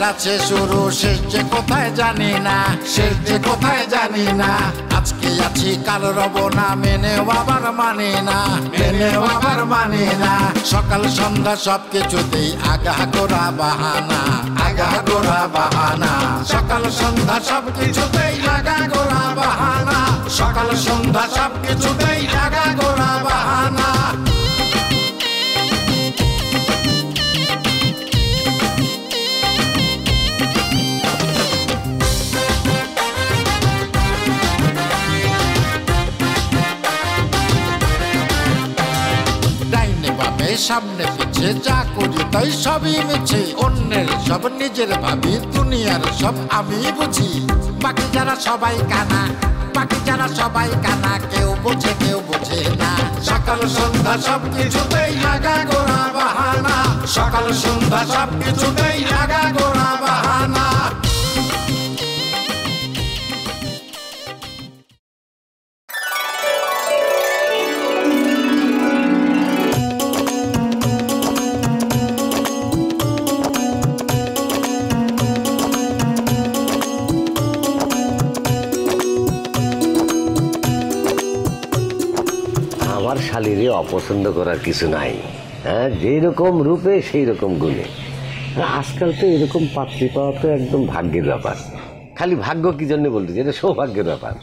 আছে শুরু, শেষ যে কোথায় জানি না, শেষ যে কোথায় জানি না। আজকে আছি কাল রব না, মেনেও আবার মানি না, মেনেও আবার মানি না। সকাল সন্ধ্যা সবকিছুতেই আগা গোড়া বাহানা, আগা গোড়া বাহানা। সকাল সন্ধ্যা সবকিছুতেই আগা গোড়া বাহানা, সকাল সন্ধ্যা সবকিছুতেই আগা গোড়া বাহানা। সামনে পিছে যা করি তাই সবই মিছে, অন্যের সব নিজের ভাবি, দুনিয়ার সব আমি বুঝি। বাকি যারা সবাই কানা, বাকি যারা সবাই কানা, কেউ বোঝে কেউ বোঝে না। সকাল সন্ধ্যা সবকিছুতেই আগা গোড়া বাহানা, সকাল সন্ধ্যা সবকিছুতেই আগা গোড়া বাহানা। আমার শালীরে অপছন্দ করার কিছু নাই, হ্যাঁ, যেরকম রূপে সেই রকম গুণে। আজকাল তো এরকম পাত্রী পাওয়া তো একদম ভাগ্যের ব্যাপার। খালি ভাগ্য কি জন্য বলতেছি, এটা সৌভাগ্যের ব্যাপার।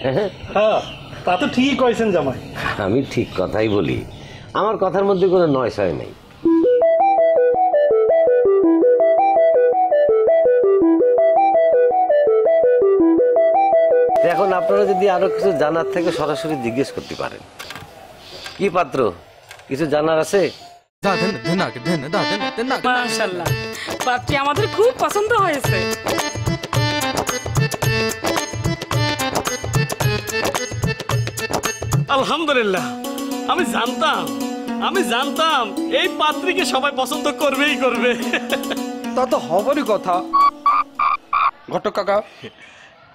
হ্যাঁ, তা তো ঠিকই কইছেন জামাই। আমি ঠিক কথাই বলি, আমার কথার মধ্যে কোনো নয় ছয় নেই। এখন আপনারা যদি আরো কিছু জানার থেকে সরাসরি জিজ্ঞেস করতে পারেন। কি পাত্র, কিছু জানার আছে? মাশাআল্লাহ, পাত্রী আমাদের খুব পছন্দ হয়েছে। আলহামদুলিল্লাহ, আমি জানতাম এই পাত্রীকে সবাই পছন্দ করবেই করবে। তা তো হবারই কথা। ঘটক কাকা,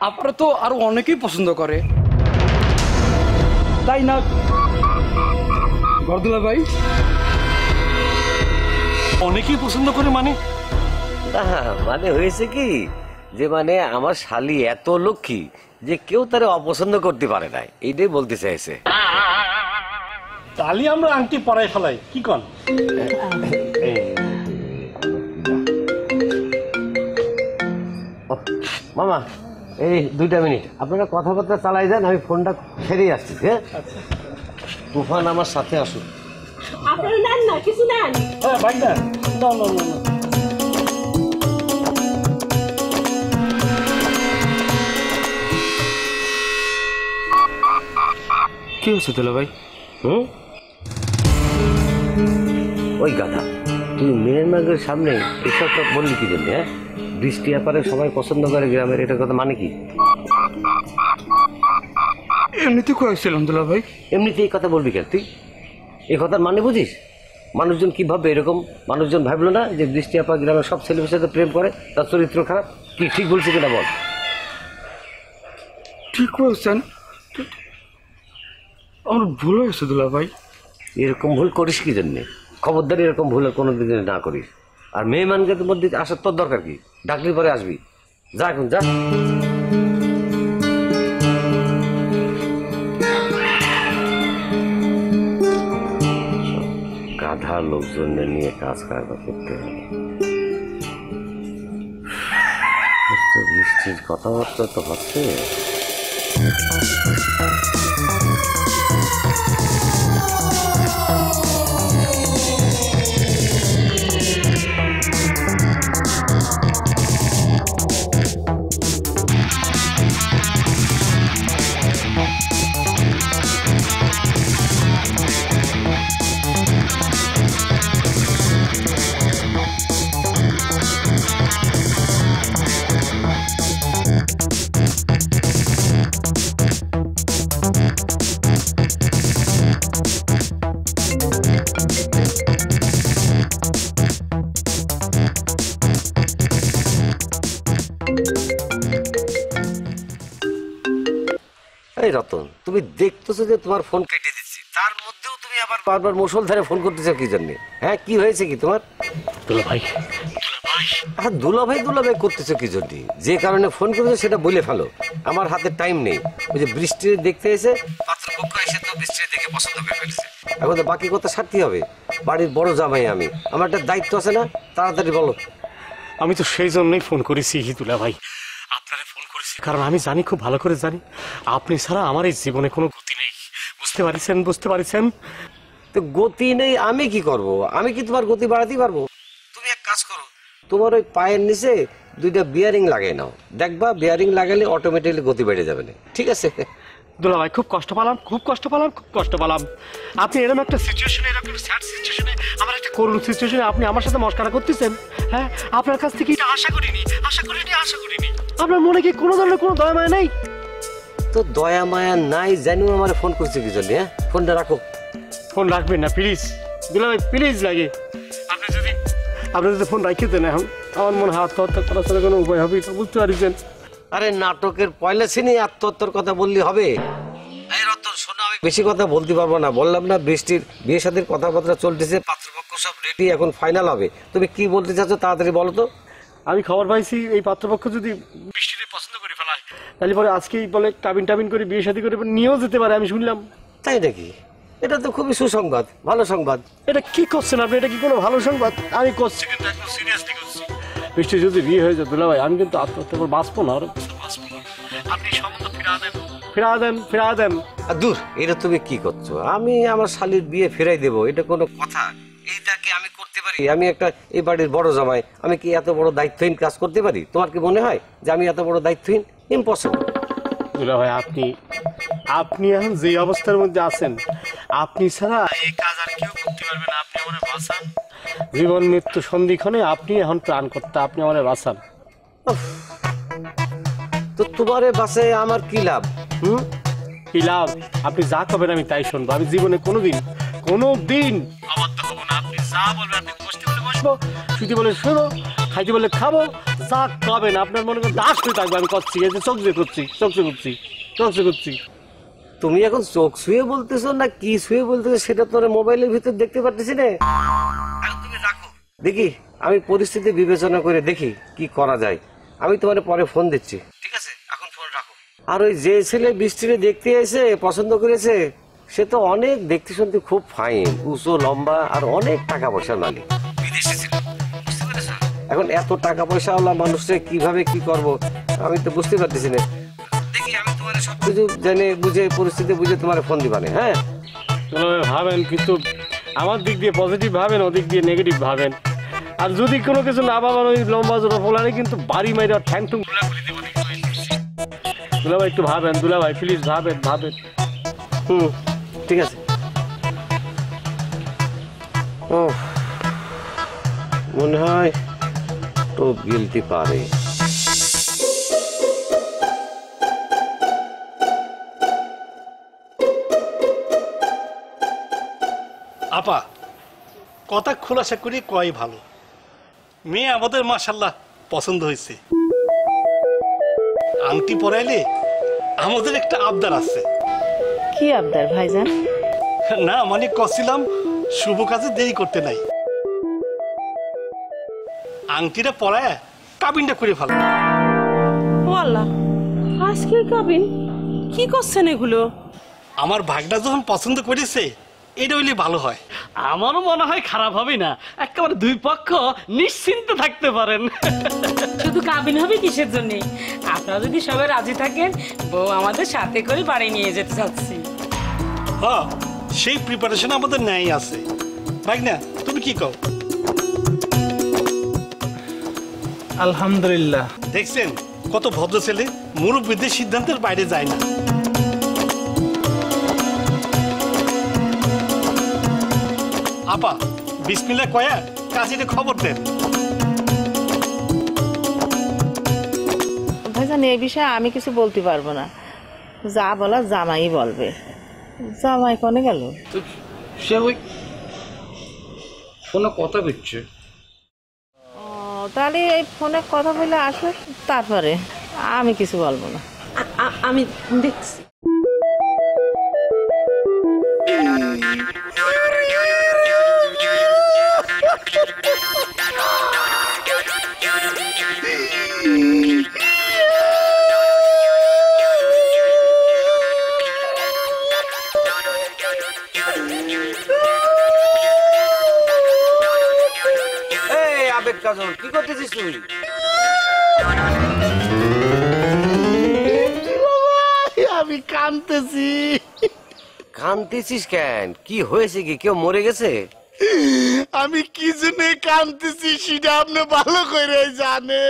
আপনারা তো আরো অনেকেই পছন্দ করে, তাই না গরদুলা ভাই? অনেকেই পছন্দ করে মানে? না, মানে হয়েছে কি যে মানে আমার শালী এত লক্ষ্মী যে কেউ তারে অপছন্দ করতে পারে না, এইটাই বলতে চাইছে। তাহলে আমরা আংটি পরাই ফেলাই, কি কন? মামা, এই 2 মিনিট আপনারা কথাবার্তা চালাই যান, আমি ফোনটা ছেড়ে আসছি। হ্যাঁ, তুফান আমার সাথে আসুন। আপনারা নেন না, কিছু নেন। হ্যাঁ ভাই, না না না না। কি হয়েছে দুলা ভাই? ওই গাধা, তুই মেয়ের মাগের সামনে এসব সব বললি কি জন্য? হ্যাঁ, বৃষ্টি ব্যাপারে সবাই পছন্দ করে গ্রামের, এটা কথা মানে কি? এমনিতে কয়েছিলাম দুলা ভাই। এমনিতে এই কথা বলবি কেন তুই? এই কথার মানে বুঝিস? মানুষজন কি ভাববে এরকম? মানুষজন ভাবলো না যে বৃষ্টি আপা গ্রামের সব ছেলেমেয়ের সাথে প্রেম করে, তার চরিত্র খারাপ? কি ঠিক বলছি কিনা বল? ঠিক বলছেন, আমার ভুল হয়েছে দুলা ভাই। এরকম ভুল করিস কি জন্যে? খবরদারি এরকম ভুল কোনো দিন না করিস। আর মেয়ে মানুষের মধ্যে আসার তোর দরকার কি? ডাকলি পরে আসবি, যা এখন যা। গাধা লোকজন নিয়ে কাজ কারবার করতে হবে। বৃষ্টির কথাবার্তা তো হচ্ছে। এই রতন, তুমি দেখতেছো যে তোমার ফোন কেটে দিচ্ছি, তার মধ্যেও তুমি আবার বারবার মুষলধারে ফোন করতেছো কি জন্য? হ্যাঁ, কি হয়েছে কি তোমার? দুলা ভাই, দুলাভাই করতেছো কি জন্য? যে কারণে ফোন করেছো সেটা বলে ফেলো। আমার হাতে টাইম নেই। ওই যে বৃষ্টি দেখতে এসে পাত্রপক্ষ এসে তো বৃষ্টি দেখে পছন্দ করে ফেলেছে। এখন তো বাকি কথা সারতে হবে। বাড়ির বড় জামাই আমি, আমার একটা দায়িত্ব আছে না? তাড়াতাড়ি বলো। আমি তো সেই জন্যই ফোন করেছি দুলা ভাই, আপনারা ফোন করেছি কারণ আমি জানি, খুব ভালো করে জানি, আপনি ছাড়া আমার এই জীবনে কোনো গতি নেই। বুঝতে পারছেন? তো গতি নেই, আমি কি করব? আমি কি তোমার গতি বাড়াতে পারবো? তুমি এক কাজ করো, তোমার ওই পায়ের নিচে 2টা বিয়ারিং লাগিয়ে নাও, দেখবা বিয়ারিং লাগালে অটোমেটিক্যালি গতি বেড়ে যাবে না। ঠিক আছে? দুলা ভাই খুব কষ্ট পেলাম। আপনি এরকম একটা সিচুয়েশনে, এরকম স্যাড সিচুয়েশনে, আমার একটা করুণ সিচুয়েশনে আপনি আমার সাথে মস্কারা করতেছেন। হ্যাঁ, আপনার কাছ থেকে এটা আশা করিনি। আপনার মনে কি কোনো ধরনের কোনো দয়া মায়া নেই? তো দয়া মায়া নাই জানিও আমার ফোন করছে কি জন্য? হ্যাঁ, ফোনটা রাখো। ফোন রাখবেন না প্লিজ দুলা ভাই, প্লিজ লাগে। আপনি যদি ফোন রাখিয়ে দেন, এখন আমার মনে হয় আত্মহত্যা করার ছাড়া কোনো উপায় হবে না। বুঝতে পারছেন? আরে নাটকের পয়লা সিনে আত্মহত্যার কথা বললি হবে? এই রতন শোনো, আমি বেশি কথা বলতে পারবো না। বললাম না বৃষ্টির বিয়ে শাদীর কথাবার্তা চলতেছে, পাত্রপক্ষ সব রেডি, এখন ফাইনাল হবে। তুমি কি বলতে চাচ্ছ তাড়াতাড়ি বলো তো। আমি খবর পাইছি এই পাত্রপক্ষ যদি বৃষ্টিতে পছন্দ করে ফেলায়, তাহলে পরে আজকেই বলে টাবিন করে বিয়ে শাদী করে নিয়েও যেতে পারে, আমি শুনলাম। তাই নাকি? এটা তো খুবই সুসংবাদ, ভালো সংবাদ। এটা কি করছেন আপনি? এটা কি কোনো ভালো সংবাদ? আমি করছি, কিন্তু একদম সিরিয়াসলি করছি। বৃষ্টি যদি বিয়ে হয়ে যায় দুলা ভাই, আমি কিন্তু আত্মহত্যা করে বাঁচবো না, আর বাঁচবো না। আপনি সম্বন্ধ ফিরা দেন। দূর, এটা তুমি কি করছো? আমি আমার শালীর বিয়ে ফেরাই দেবো, এটা কোনো কথা? এইটাকে আমি করতে পারি? আমি একটা এই বাড়ির বড় জামাই, আমি কি এত বড় দায়িত্বহীন কাজ করতে পারি? তোমার কি মনে হয় যে আমি এত বড় দায়িত্বহীন? ইম্পসিবল। দুলা ভাই, আপনি এখন যে অবস্থার মধ্যে আছেন, আপনি ছাড়া এই কাজ আর কেউ করতে পারবে না। আপনি আমার বাঁচান, জীবন মৃত্যু সন্ধিক্ষণে আপনি এখন প্রাণ করতে, আপনি আমার বাঁচান। তো তোমার বাসে আমার কি লাভ? কি লাভ? আপনি যা করবেন আমি তাই শুনবো। আমি জীবনে কোনোদিন অবাধ্য হব না। আপনি যা বলবেন, আপনি বসতে বলে বসবো, শুতে বলে শুনো, খাইতে বলে খাবো, যা খাবেন আপনার মনে করেন দাস হয়ে থাকবে। আমি করছি, এই যে চোখ করছি। তুমি এখন চোখ শুয়ে বলতেছো না কি শুয়ে বলতেছো সেটা তোর মোবাইলের ভিতর দেখতে পারতেছি না। তুমি রাখো, দেখি আমি পরিস্থিতি বিবেচনা করে দেখি কি করা যায়। আমি তোমার পরে ফোন দিচ্ছি, ঠিক আছে? এখন ফোন রাখো। আর ওই যে ছেলে বৃষ্টিরে দেখতে এসে পছন্দ করেছে, সে তো অনেক দেখতে শুনতে খুব ফাইন, উঁচু লম্বা, আর অনেক টাকা পয়সার মালিক, বিদেশে ছিল। বুঝতে পেরেছো? এখন এত টাকা পয়সাওয়ালা মানুষকে কিভাবে কি করব আমি তো বুঝতে পারতেছি না। দেখি আমি তোমার সবকিছু জেনে বুঝে পরিস্থিতি বুঝে তোমার ফোন দিবানে। হ্যাঁ, ভাবেন, কিন্তু আমার দিক দিয়ে পজিটিভ ভাবেন, ওদিক দিয়ে নেগেটিভ ভাবেন। আর যদি কোনো কিছু না ভাবেন, ওই লম্বা জোড়া ফোলানে কিন্তু বাড়ি মাইরে ঠ্যাং টুং গুলাগুলি দেবো। দুলাভাই একটু ভাবেন, দুলাভাই প্লিজ ভাবেন। ঠিক আছে। ও মনে হয় তো গিলতে পারে। আপা, কথা খোলাসা করে কয় ভালো। মেয়ে আমাদের মাশাআল্লাহ পছন্দ হয়েছে। আংটি পরাইলে আমাদের একটা আবদার আছে। কি আবদার ভাইজান? না মানে কছিলাম শুভ কাজে দেরি করতে নাই, আংটিটা পরায় কাবিনটা করে ফেলো। ও আল্লাহ, আজকে কাবিন? কি করছেন এগুলো? আমার ভাগনা যখন পছন্দ করেছে, এটা হইলে ভালো হয়। আমারও মনে হয় খারাপ হবে না, একেবারে দুই পক্ষ নিশ্চিন্ত থাকতে পারেন। শুধু কাবিন হবে কিসের জন্য? আপনারা যদি সবাই রাজি থাকেন, বউ আমাদের সাথে করে বাড়ি নিয়ে যেতে চাচ্ছি। হ্যাঁ, সেই প্রিপারেশন আমাদের ন্যায় আছে। ভাগনা, তুমি কি কও? আলহামদুলিল্লাহ। দেখছেন কত ভদ্র ছেলে, মুরব্বীদের সিদ্ধান্তের বাইরে যায় না। আপা, বিসমিল্লাহ কয়া কাজীরে খবর দেন। ভাইজান, এই বিষয়ে আমি কিছু বলতে পারবো না। যা বলা জামাই বলবে। জামাই কোনে গেল? সে ওই ফোনে কথা দিচ্ছে। তাহলে এই ফোনে কথা বলে আসবে, তারপরে আমি কিছু বলবো না। আমি দেখছি। কাজল, কি করতেছিস তুই? আমি কাঁদতেছি। কাঁদতেছিস কেন? কি হয়েছে? কি কেউ মরে গেছে? আমি কি জন্য কাঁদতেছি সেটা আপনি ভালো করে জানে।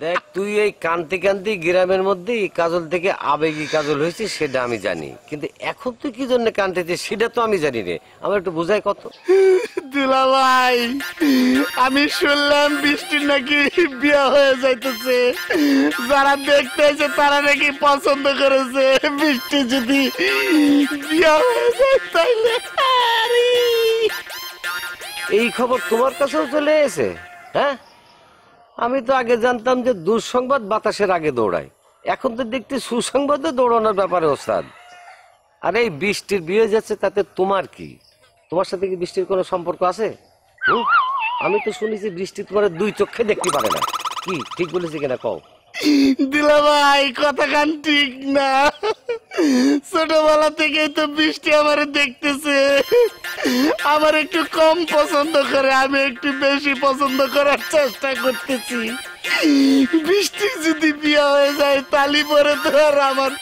দেখ, তুই এই কান্তি কান্তি গ্রামের মধ্যে কাজল থেকে আবেগী কাজল হয়েছে সেটা আমি জানি, কিন্তু এখন তুই কি জন্য কাঁদতেছিস সেটা তো আমি জানি রে। আমার একটু বোঝাই কত। দুলা ভাই, আমি শুনলাম বৃষ্টির নাকি বিয়ে হয়ে যাইতেছে। যারা দেখতে এসে তারা নাকি পছন্দ করেছে। বৃষ্টি যদি বিয়ে হয়ে যায় তাইলে এই খবর তোমার কাছেও চলে এসে? হ্যাঁ, আমি তো আগে জানতাম যে দুঃসংবাদ বাতাসের আগে দৌড়ায়, এখন তো দেখতে সুসংবাদে দৌড়ানোর ব্যাপারে ওস্তাদ। আর এই বৃষ্টির বিয়ে যাচ্ছে, তাতে তোমার কি? তোমার সাথে কি বৃষ্টির কোনো সম্পর্ক আছে? আমি তো শুনেছি বৃষ্টি তোমার দুই চোখে দেখতে পারে না। কি ঠিক বলেছি কিনা কও? দিলা ভাই, কথা কান ঠিক না। ছোটবেলা থেকেই তো বৃষ্টি আমার দেখতেছে। আমার একটু কম পছন্দ করে, আমি একটু বেশি পছন্দ করার চেষ্টা করতেছি। বৃষ্টি যদি বিয়ে হয়ে যায় তালি পরে তো আর আমার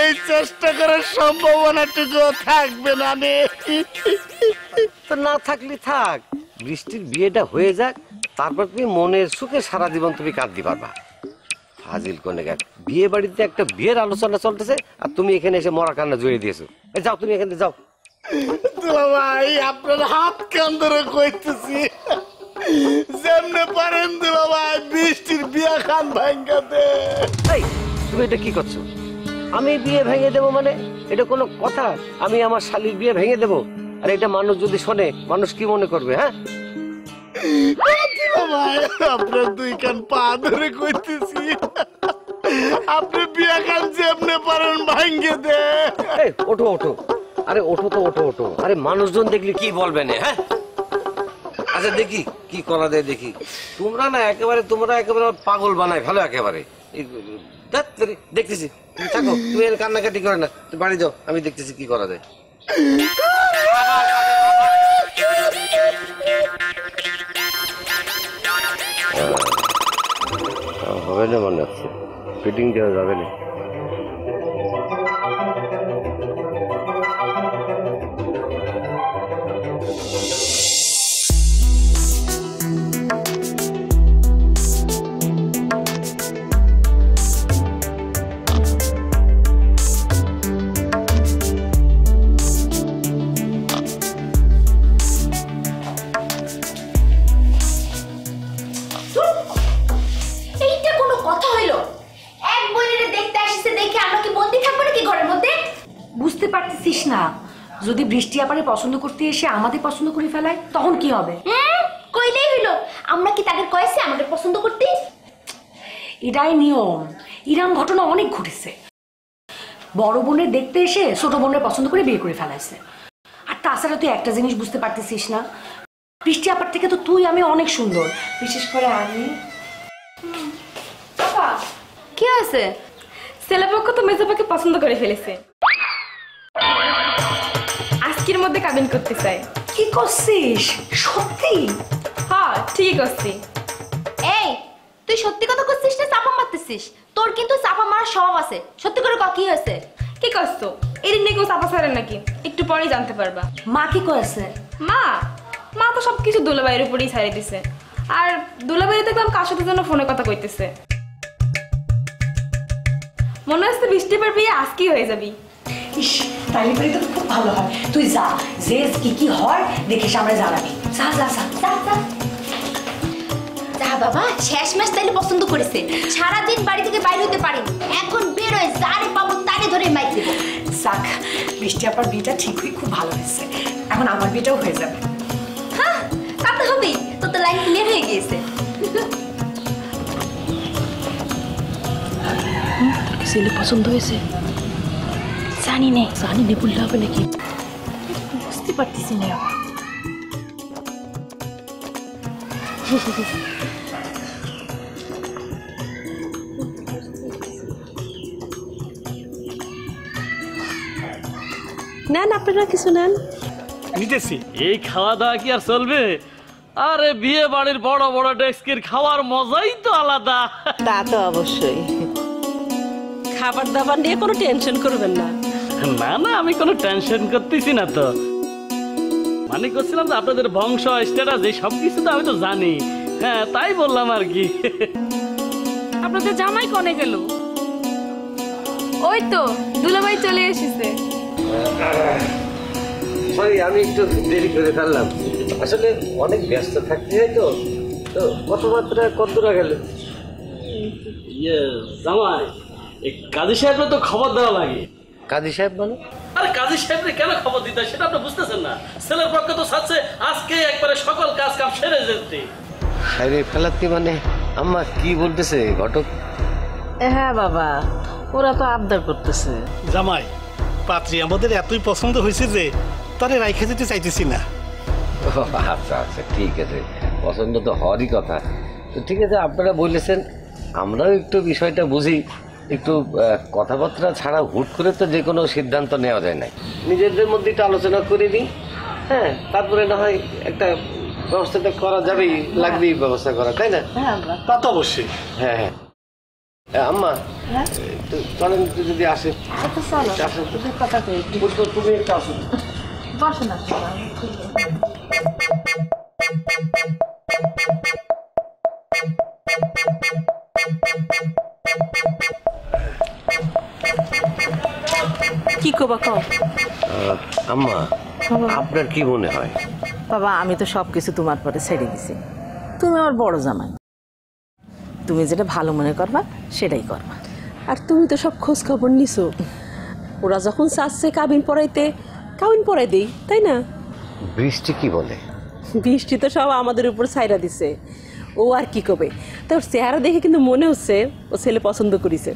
এই চেষ্টা করার সম্ভাবনাটুকু থাকবে না রে। তো না থাকলে থাক, বৃষ্টির বিয়েটা হয়ে যাক, তারপর তুমি মনের সুখে সারা জীবন তুমি কাঁদতে পারবা। ফাজিল কোনে গেল, বিয়ে বাড়িতে একটা বিয়ের আলোচনা চলতেছে আর তুমি এখানে এসে মরা কান্না জড়িয়ে দিয়েছো। যাও তুমি এখানে যাও। ভাই, আপনার হাত কান ধরে কইতেছি, যেমনে পারেন দিলা ভাই বৃষ্টির বিয়ে খান ভাঙ্গাতে। এই, তুমি এটা কি করছো? আমি বিয়ে ভেঙে দেবো মানে এটা কোনো কথা? আমি আমার শালীর বিয়ে ভেঙে দেবো? আর এটা মানুষ যদি শোনে, মানুষ কি মনে করবে? হ্যাঁ, ভাই, আপনার দুই কান পা ধরে কইতেছি, আপনি বিয়ে খান যেমনে পারেন ভাঙ্গে দে। এই ওঠো ওঠো, আরে ওঠো তো, ওঠো ওঠো। আরে মানুষজন দেখলে কি বলবে না? হ্যাঁ, আচ্ছা দেখি কি করা যায় দেখি। তোমরা একেবারে পাগল বানায় ভালো একেবারে। দেখতেছি, তুমি থাকো, তুমি কান্নাকাটি করে না, তুমি বাড়ি যাও, আমি দেখতেছি কি করা যায়। হবে না মনে হচ্ছে, ফিটিং দেওয়া যাবে না। যদি বৃষ্টি আপারে পছন্দ করতে এসে আমাদের পছন্দ করে ফেলায় তখন কি হবে? কইলেই হইলো, আমরা কি তাদের কয়েছে আমাদের পছন্দ করতে? এটাই নিয়ম। ইরাম ঘটনা অনেক ঘটেছে। বড় বোনের দেখতে এসে ছোট বোনের পছন্দ করে বিয়ে করে ফেলাইছে। আর তাছাড়া তুই একটা জিনিস বুঝতে পারতেছিস না, বৃষ্টি আপার থেকে তো তুই আমি অনেক সুন্দর, বিশেষ করে আমি। বাবা, কি হয়েছে? ছেলেপক্ষ তো মেজবাকে পছন্দ করে ফেলেছে, আজকের মধ্যে কাবিন করতে চাই। কি করছিস? সত্যি? হ্যাঁ, ঠিক করছি। এই, তুই সত্যি কথা করছিস না চাপা মারতেছিস? তোর কিন্তু চাপা মারার স্বভাব আছে। সত্যি করে ক, কি হয়েছে? কি করছো? এদিন নিয়ে কেউ চাপা ছাড়েন নাকি? একটু পরেই জানতে পারবা। মা কি করেছে? মা তো সবকিছু দুলাভাইয়ের উপরেই ছাড়িয়ে দিছে। আর দুলাভাই দেখলাম কার সাথে যেন ফোনে কথা কইতেছে। মনে হচ্ছে বৃষ্টি পর বিয়ে আজকেই হয়ে যাবি। ইস, তাইলে পরে তো খুব ভালো হয়। তুই যা, যে কি হয় দেখে সামনে জানাবি। যা যা যা যা যা যা বাবা, শেষ মাস তাইলে পছন্দ করেছে। সারাদিন বাড়ি থেকে বাইরে হতে পারিনি, এখন বের হয়ে যারে পাবো তারে ধরে মাইর দেব। যাক, বৃষ্টি আপার বিয়েটা ঠিক হয়ে খুব ভালো হয়েছে। এখন আমার বিয়েটাও হয়ে যাবে। হ্যাঁ, তাতে হবেই, তোর তো লাইন ক্লিয়ার হয়ে গিয়েছে। ছেলে পছন্দ হয়েছে? জানি নে বললে হবে নাকি? বুঝতে পারতেছি না। নেন, আপনারা কিছু নেন। নিতেছি। এই খাওয়া দাওয়া কি আর চলবে? আরে বিয়ে বাড়ির বড় বড় ডেস্কের খাওয়ার মজাই তো আলাদা। তা তো অবশ্যই। খাবার দাবার নিয়ে কোনো টেনশন করবেন না। না না, আমি কোনো টেনশন করতেছি না তো। মানে করছিলাম যে আপনাদের বংশ স্ট্যাটাস এই সবকিছু তো আমি তো জানি। হ্যাঁ, তাই বললাম আর কি। আপনাদের জামাই কনে গেল? ওই তো দুলাভাই চলে এসেছে। সরি, আমি একটু দেরি করে ফেললাম। আসলে অনেক ব্যস্ত থাকতে হয় তো। তো কথাবার্তা কতটা গেল? ইয়ে জামাই, এই কাজী সাহেবের তো খবর দেওয়া লাগে। কাজী সাহেব মানে? আরে কাজী সাহেবরে কেন খবর দিতে হয় সেটা আপনি বুঝতেছেন না। ছেলের পক্ষে তো চাচ্ছে আজকে একবারে সকল কাজ কাম সেরে যেতে। সাইরে ফেলাতে মানে? আম্মা কি বলতেছে ঘটক? হ্যাঁ বাবা, ওরা তো আবদার করতেছে। জামাই, পাত্রী আমাদের এতই পছন্দ হয়েছে যে তারে রাইখে যেতে চাইতেছি না। আচ্ছা আচ্ছা, ঠিক আছে, পছন্দ তো হওয়ারই কথা। তো ঠিক আছে, আপনারা বলেছেন, আমরাও একটু বিষয়টা বুঝি। একটু কথাবার্তা ছাড়া হুট করে তো যে কোনো সিদ্ধান্ত নেওয়া যায় না। নিজেদের মধ্যে একটু আলোচনা করে নিই। হ্যাঁ, তারপরে না হয় একটা ব্যবস্থা তো করা যাবেই, লাগবেই ব্যবস্থা করা, তাই না? তা তো অবশ্যই। হ্যাঁ হ্যাঁ। আম্মা, চলেন একটু যদি আসে। চলো, কথা কই। তুমি একটু আসো। বসো না। কি কবা কও? আম্মা, আপনার কি মনে হয়? বাবা, আমি তো সব কিছু তোমার পরে ছেড়ে দিছি। তুমি আমার বড় জামাই, তুমি যেটা ভালো মনে করবা সেটাই করবা। আর তুমি তো সব খোঁজ খবর নিছো। ওরা যখন চাচ্ছে কাবিন পড়াইতে, কাবিন পড়াই দেই, তাই না? বৃষ্টি কি বলে? বৃষ্টি তো সব আমাদের উপর ছাইরা দিছে। ও আর কি কবে? তোর চেহারা দেখে কিন্তু মনে হচ্ছে ও ছেলে পছন্দ করেছে।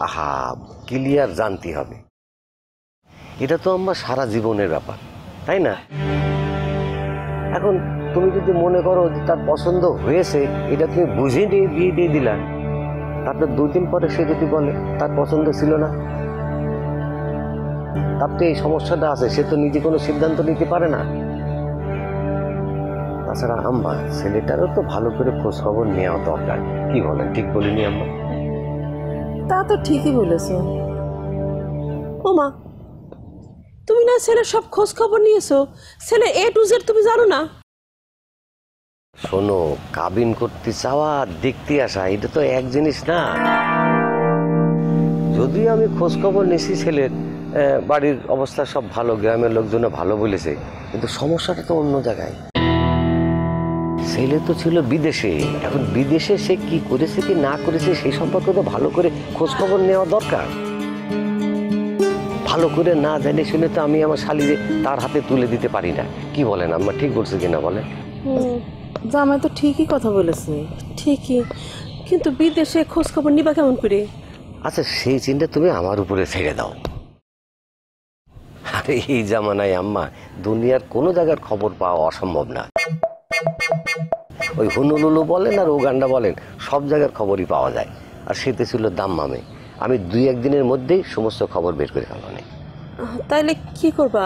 আহা, ক্লিয়ার জানতে হবে। এটা তো আমার সারা জীবনের ব্যাপার, তাই না? এখন তুমি যদি মনে করো যে তার পছন্দ হয়েছে, এটা তুমি বুঝে দিয়ে বিয়ে দিয়ে দিলা, তারপর 2 দিন পরে সে যদি বলে তার পছন্দ ছিল না, তার তো এই সমস্যাটা আছে। সে তো নিজে কোনো সিদ্ধান্ত নিতে পারে না। তাছাড়া আম্মা, ছেলেটারও তো ভালো করে খোঁজ খবর নেওয়া দরকার। কি বলেন, ঠিক বলিনি আম্মা? তা তো ঠিকই বলেছো। ও মা, তুমি না ছেলের সব খোঁজ খবর নিয়েছো? ছেলে A to Z তুমি জানো না? শোনো, কাবিন করতে চাওয়া দেখতে আসা এটা তো এক জিনিস না। যদিও আমি খোঁজ খবর নিয়েছি, ছেলের বাড়ির অবস্থা সব ভালো, গ্রামের লোকজনে ভালো বলেছে, কিন্তু সমস্যাটা তো অন্য জায়গায়। ছেলে তো ছিল বিদেশে। এখন বিদেশে সে কি করেছে কি না করেছে সেই সম্পর্কে তো ভালো করে খোঁজ খবর নেওয়া দরকার। ভালো করে না জানি শুনে তো আমি আমার শালিরে তার হাতে তুলে দিতে পারি না। কি বলেন আম্মা, ঠিক বলছে কিনা বলেন? জামাই তো ঠিকই কথা বলেছে। ঠিকই, কিন্তু বিদেশে খোঁজ খবর নিবা কেমন করে? আচ্ছা, সেই চিন্তা তুমি আমার উপরে ছেড়ে দাও। আরে এই জামানায় আম্মা, দুনিয়ার কোনো জায়গার খবর পাওয়া অসম্ভব না। ওই হুনুলুলু বলেন আর উগান্ডা বলেন, সব জায়গার খবরই পাওয়া যায়। আর সেতে ছিল দাম্মামে। আমি 2-1 দিনের মধ্যেই সমস্ত খবর বের করে ফেলাম। তাইলে কি করবা?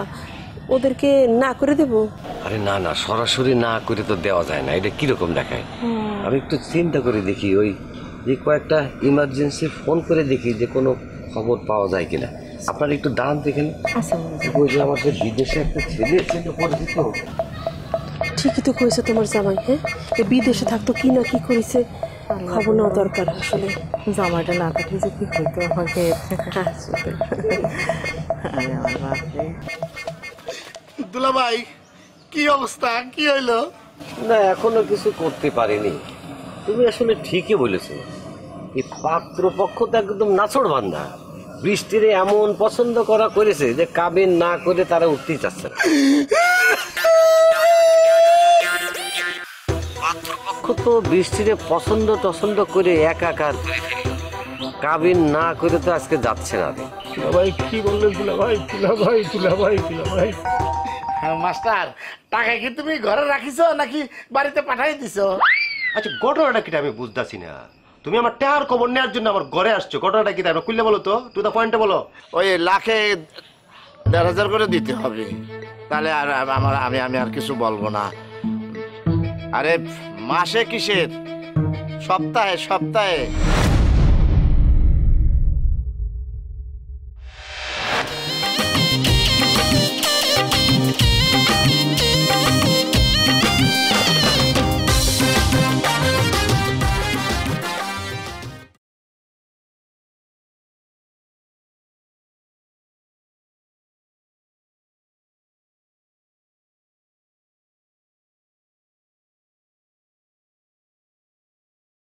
ওদেরকে না করে দেব? আরে না না, সরাসরি না করে তো দেওয়া যায় না। এটা কিরকম দেখায়? আমি একটু চিন্তা করে দেখি, ওই যে কয়েকটা ইমার্জেন্সি ফোন করে দেখি যে কোনো খবর পাওয়া যায় কিনা। আপনারা একটু দাঁড়ান দেখেন। ওই যে আমার যে বিদেশে একটা ছেলে পরিচিত। ঠিকই তো কইছে তোমার জামাই। হ্যাঁ, বিদেশে থাকতো কি না কি করেছে খবর নেওয়া দরকার। আসলে জামাইটা না থাকলে যে কি হইতো আমাকে। দুলাভাই, কি অবস্থা, কি হইলো? না, এখনো কিছু করতে পারিনি। তুমি আসলে ঠিকই বলেছো। এই পাত্রপক্ষ তো একদম নাছড় বান্ধা। বৃষ্টির এমন পছন্দ করা করেছে যে কাবিন না করে তারা উঠতেই চাচ্ছে না। পাত্রপক্ষ তো বৃষ্টিরে পছন্দ করে একাকার করে ফেলল। কাবিন না করে তো আজকে যাচ্ছে না। ভাই কি বললেন দুলাভাই? দুলাভাই মাস্টার, টাকা কি তুমি ঘরে রাখিছো নাকি বাড়িতে পাঠাই দিছো? আচ্ছা, ঘটনাটা কিটা আমি বুঝতেছি না। তুমি আমার টাকার খবর নেওয়ার জন্য আমার ঘরে আসছো, ঘটনাটা কিটা খুললে বলো তো, টু দা পয়েন্টে বলো। ওই লাখে 1,500 করে দিতে হবে, তাহলে আর আমি আর কিছু বলবো না। আরে মাসে কিসের, সপ্তাহে সপ্তাহে।